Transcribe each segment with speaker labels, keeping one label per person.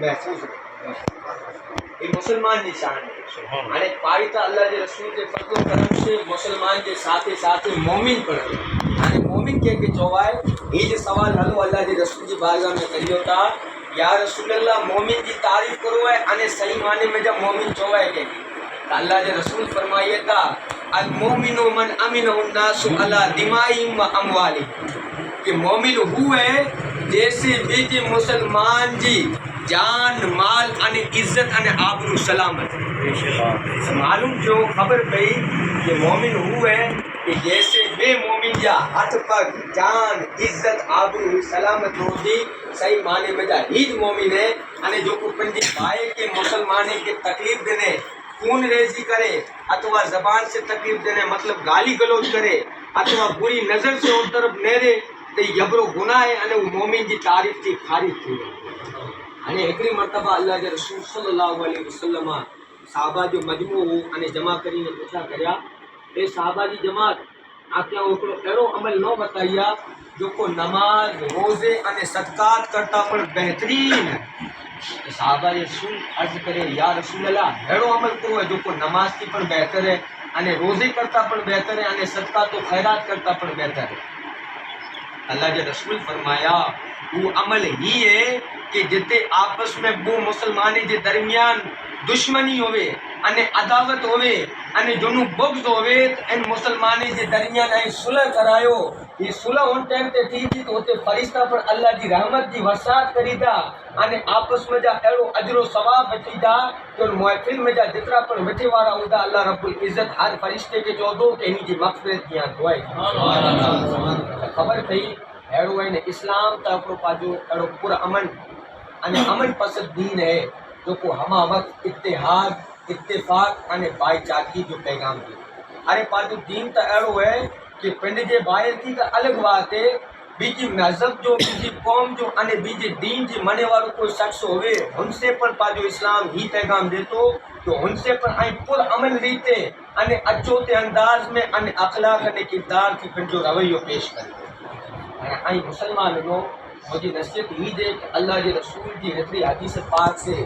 Speaker 1: محفوظ رہے. یہ مسلمان کی شان ہے. ہاں پاریتا اللہ کے رسول کے فضل و کرم سے مسلمان کے ساتھ ساتھ مومن پڑھے. یعنی مومن کے چوائے یہ جو سوال ہلو اللہ کے رسول کی بارگاہ میں کریو تھا یا رسول اللہ مومن کی تعریف کرو ہے یعنی صحیح معنی میں جب مومن چوائے کہ اللہ کے رسول فرمائیے تھا المومن من امن الناس علی دمائہم و اموالہم کہ مومن ہوئے جیسے بیجے مسلمان جی جان مال ان عزت ان آبرو سلامت. معلوم جو خبر پئی کہ مومن ہوئے کہ جیسے بے مومن جا ہاتھ پگ جان عزت آبرو سلامت ہو دی صحیح معنی میں جا ہیج مومن ہے. ان جو کو پنجی بھائی کے مسلمانے کے تکلیف دینے خون ریزی کرے اتوا زبان سے تکلیف دینے مطلب گالی گلوچ کرے اتوا بری نظر سے ان طرف نیرے تو یبرو گناہ ہے ان مومن کی تعریف تھی خارج تھی. અને એકરી મરતબા અલ્લાહ જે રસૂલ સલ્લલ્લાહુ અલૈહિ વસલ્લમ સાહબા જો મજમૂ અને જમા કરીને પૂછા કર્યા એ સાહબા જી જમાત આક્યા ઓકડો એરો અમલ ન બતાયા જો કો નમાજ રોઝે અને સદકાત કરતા પણ બહેતરીન સાહબા જે રસૂલ અર્જ કરે યા રસૂલ અલ્લાહ એરો અમલ કરો જો કો નમાજ થી પણ બહેતર है અને રોઝે કરતા પણ બહેતર है અને સદકાત તો ખૈરાત કરતા પણ બહેતર है. अल्लाह के रसूल फरमाया वो अमल ही है कि जिते आपस में वो मुसलमानी के दरमियान दुश्मनी होवे अने अदावत होवे अने जोनु बुग़्ज़ होवे इन मुसलमानी के दरमियान ऐं सुलह करायो. ये सुलह उन टाइम ते थी थी तो उते फरिश्ता पर अल्लाह की रहमत की वसात करी था अने आपस में जा अहिड़ो अजरो सवाब वठी था कि उन महफ़िल में जा जेतिरा पण मिठे वारा हूंदा अल्लाह रब्बुल इज़्ज़त हर फरिश्ते के चवंदो कि हिन जी मग़फ़िरत कीअं दुआई ख़बर पई अहिड़ो आहे न इस्लाम त हिकिड़ो पंहिंजो अहिड़ो पुर अमन अने अमन पसंद दीन है जो को हमा वक्त इत्तेहाद इत्तेफ़ाक़ अने भाईचारगी जो पैगाम दी. अरे पंहिंजो दीन त अहिड़ो है कि पिंड जे ॿाहिरि थी त अलॻि बात है बीजी मज़हब जो बीजी क़ौम जो अने बीजे दीन जी मने वारो कोई शख्स होवे हुनसे पण पंहिंजो इस्लाम ही पैगाम ॾे थो तो हुनसे पण ऐं पुर अमन रीते अने अचोते अंदाज़ में अने अख़लाक़ अने किरदार थी पंहिंजो रवैयो पेश करे. ऐं मुसलमान नो मुझी नसीहत ही दे कि अल्लाह के रसूल की हेतरी हदीस पाक से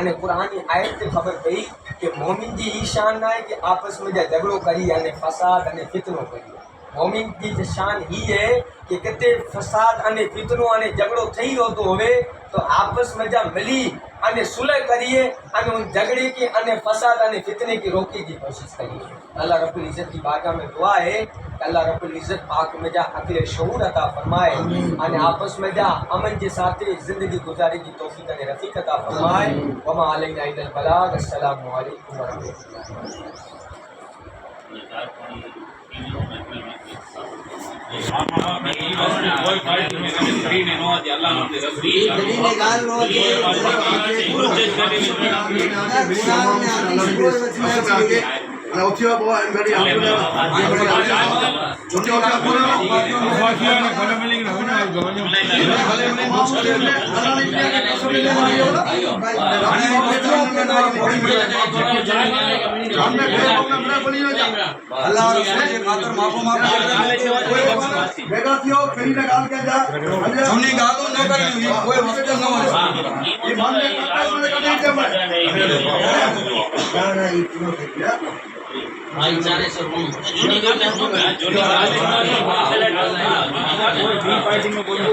Speaker 1: अने कुरानी आयत से खबर पई कि मोमिन जी ही शान ना है कि आपस में जा झगड़ो करी अने फसाद अने फितनो करी. मोमिन की शान ही है कि किते फसाद अने फितनो अने झगड़ो थई रहंदो होवे तो आपस में जा मिली अने सुलह करिए अने उन झगड़े की अने फसाद अने फितने की रोकने की कोशिश करिए. अल्लाह रब्बुल इज़्ज़त की बारगाह में दुआ है कि अल्लाह रब्बुल इज़्ज़त पाक में जा अक़ल शऊर अता फरमाए अने आपस में जा अमन के साथ ज़िंदगी गुजारे की तौफीक अने रफ़ीक अता फरमाए. वमा अलैना इल्लल बलाग. अस्सलामु अलैकुम व रहमतुल्लाह.
Speaker 2: अल्लाह रसूल के खातर माफो बेगा थियो करी ना गाल के जा हमने गालो न करनी कोई वस्तु न हो ये मान में करता है ना ना ये क्यों है
Speaker 3: भाईचारे से कौन जोनी का जोनी पार्टी में पूरी